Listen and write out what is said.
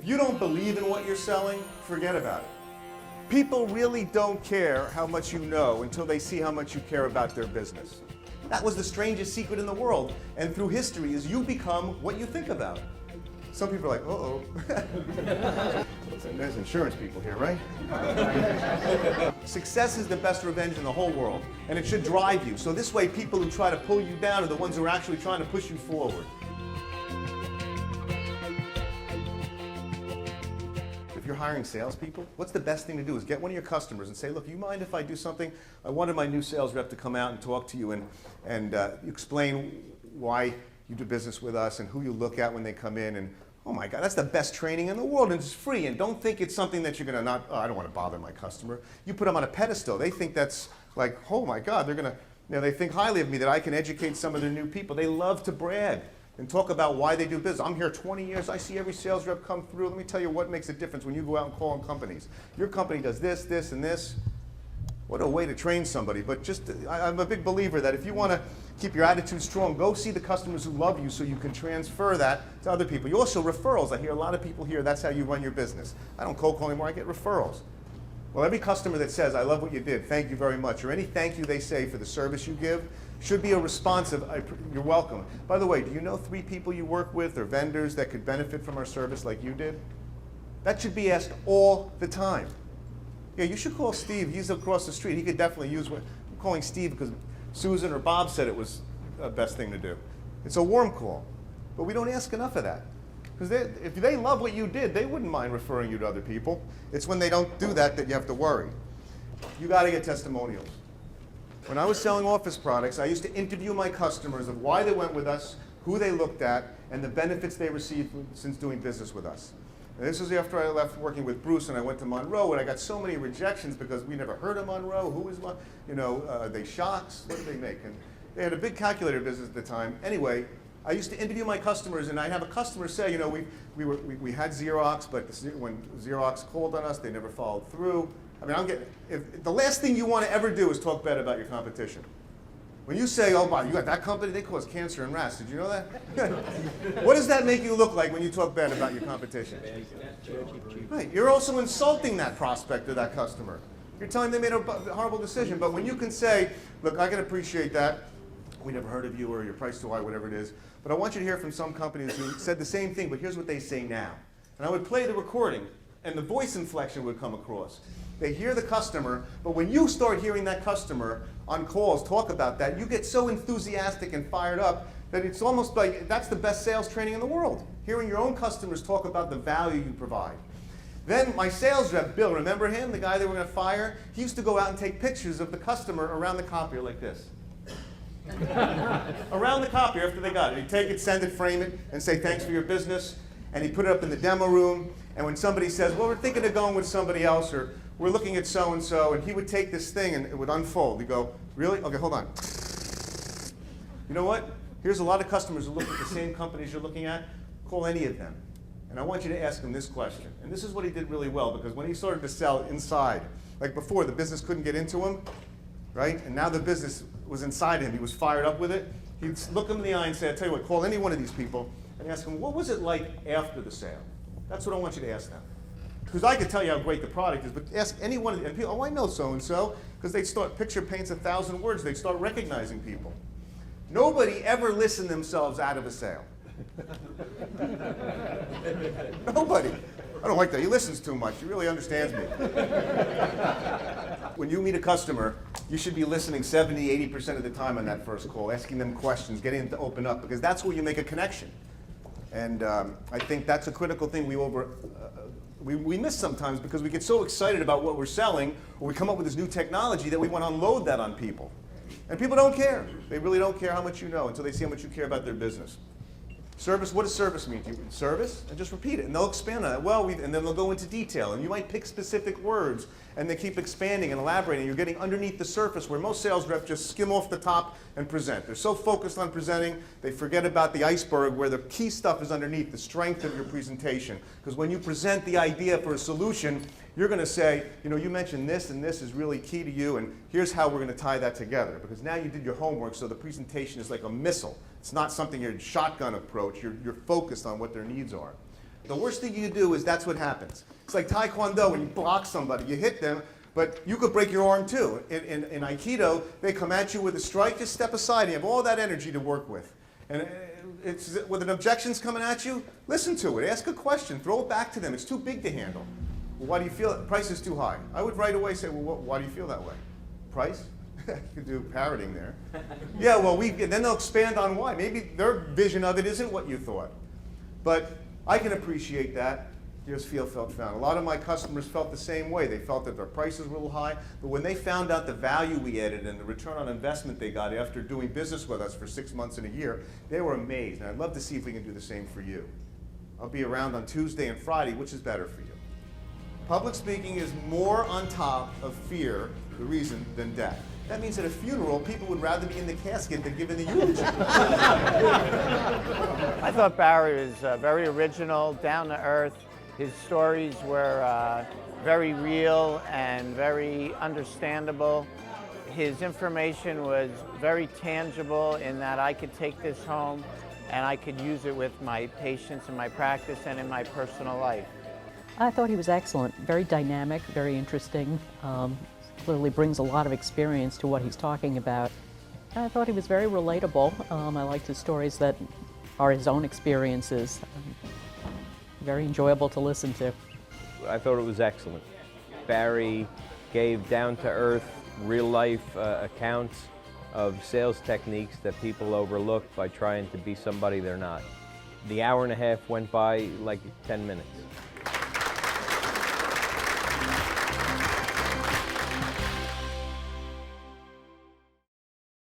If you don't believe in what you're selling, forget about it. People really don't care how much you know until they see how much you care about their business. That was the strangest secret in the world, and through history is you become what you think about. Some people are like, uh-oh. There's insurance people here, right? Success is the best revenge in the whole world, and it should drive you. So this way, people who try to pull you down are the ones who are actually trying to push you forward. If you're hiring salespeople, what's the best thing to do is get one of your customers and say, look, you mind if I do something? I wanted my new sales rep to come out and talk to you and explain why you do business with us and who you look at when they come in. And oh my God, that's the best training in the world, and it's free. And don't think it's something that you're going to not, oh, I don't want to bother my customer. You put them on a pedestal. They think that's like, oh my God, they're going to, they think highly of me that I can educate some of their new people. They love to brag and talk about why they do business. I'm here 20 years. I see every sales rep come through. Let me tell you what makes a difference when you go out and call on companies. Your company does this, this, and this. What a way to train somebody. But just, I'm a big believer that if you want to keep your attitude strong, go see the customers who love you so you can transfer that to other people. You also, referrals. I hear a lot of people here, that's how you run your business. I don't cold call anymore, I get referrals. Well, every customer that says, I love what you did, thank you very much, or any thank you they say for the service you give, should be a responsive, you're welcome. By the way, do you know 3 people you work with or vendors that could benefit from our service like you did? That should be asked all the time. Yeah, you should call Steve. He's across the street. He could definitely use what I'm calling Steve because Susan or Bob said it was the best thing to do. It's a warm call. But we don't ask enough of that. Because if they love what you did, they wouldn't mind referring you to other people. It's when they don't do that that you have to worry. You got to get testimonials. When I was selling office products, I used to interview my customers of why they went with us, who they looked at, and the benefits they received since doing business with us. And this was after I left working with Bruce and I went to Monroe, and I got so many rejections because we never heard of Monroe. Who was, they Shocks? What did they make? And they had a big calculator business at the time. Anyway, I used to interview my customers, and I'd have a customer say, we had Xerox, but when Xerox called on us, they never followed through. I mean, the last thing you want to ever do is talk bad about your competition. When you say, oh, wow, you got that company, they cause cancer and rats. Did you know that? What does that make you look like when you talk bad about your competition? Right. You're also insulting that prospect or that customer. You're telling them they made a horrible decision. But when you can say, look, I can appreciate that. We never heard of you, or your price too high, whatever it is. But I want you to hear from some companies who said the same thing, but here's what they say now. And I would play the recording, and the voice inflection would come across. They hear the customer, but when you start hearing that customer on calls talk about that, you get so enthusiastic and fired up that it's almost like that's the best sales training in the world. Hearing your own customers talk about the value you provide. Then my sales rep, Bill, remember him, the guy they were going to fire? He used to go out and take pictures of the customer around the copier like this. Around the copier after they got it. He'd take it, send it, frame it, and say thanks for your business. And he'd put it up in the demo room. And when somebody says, well, we're thinking of going with somebody else, or we're looking at so-and-so, and he would take this thing and it would unfold. He'd go, really? Okay, hold on. You know what? Here's a lot of customers who look at the same companies you're looking at. Call any of them. And I want you to ask him this question. And this is what he did really well, because when he started to sell inside, like before, the business couldn't get into him, right? And now the business was inside him. He was fired up with it. He'd look him in the eye and say, I tell you what, call any one of these people and ask them, what was it like after the sale? That's what I want you to ask them. Because I could tell you how great the product is, but ask any one of them. And people, oh, I know so-and-so, because they'd start, picture paints 1,000 words. They'd start recognizing people. Nobody ever listened themselves out of a sale. Nobody. I don't like that. He listens too much. He really understands me. When you meet a customer, you should be listening 70, 80% of the time on that first call, asking them questions, getting them to open up, because that's where you make a connection. And I think that's a critical thing we miss sometimes, because we get so excited about what we're selling, or we come up with this new technology that we want to unload that on people. And people don't care. They really don't care how much you know until they see how much you care about their business. Service, what does service mean? Service, and just repeat it, and they'll expand on it. Well, and then they'll go into detail, and you might pick specific words, and they keep expanding and elaborating. You're getting underneath the surface where most sales reps just skim off the top and present. They're so focused on presenting, they forget about the iceberg where the key stuff is underneath, the strength of your presentation. Because when you present the idea for a solution, you're going to say, you know, you mentioned this and this is really key to you, and here's how we're going to tie that together. Because now you did your homework, so the presentation is like a missile. It's not something you're shotgun approach. You're focused on what their needs are. The worst thing you can do is that's what happens. It's like Taekwondo, when you block somebody, you hit them, but you could break your arm too. In Aikido, they come at you with a strike, just step aside, and you have all that energy to work with. And it's, when an objection's coming at you, listen to it, ask a question, throw it back to them. It's too big to handle. Well, why do you feel it? Price is too high. I would right away say, well, why do you feel that way? Price? You could do parroting there. Yeah, well, then they'll expand on why. Maybe their vision of it isn't what you thought. But I can appreciate that. Here's feel, felt, found. A lot of my customers felt the same way. They felt that their prices were a little high, but when they found out the value we added and the return on investment they got after doing business with us for 6 months and a year, they were amazed. And I'd love to see if we can do the same for you. I'll be around on Tuesday and Friday, which is better for you. Public speaking is more on top of fear, the reason, than death. That means at a funeral, people would rather be in the casket than giving the eulogy. I thought Barry was very original, down to earth. His stories were very real and very understandable. His information was very tangible in that I could take this home and I could use it with my patients in my practice and in my personal life. I thought he was excellent, very dynamic, very interesting. Clearly brings a lot of experience to what he's talking about. I thought he was very relatable. I liked his stories that are his own experiences. Very enjoyable to listen to. I thought it was excellent. Barry gave down-to-earth, real-life accounts of sales techniques that people overlook by trying to be somebody they're not. The hour and a half went by like 10 minutes.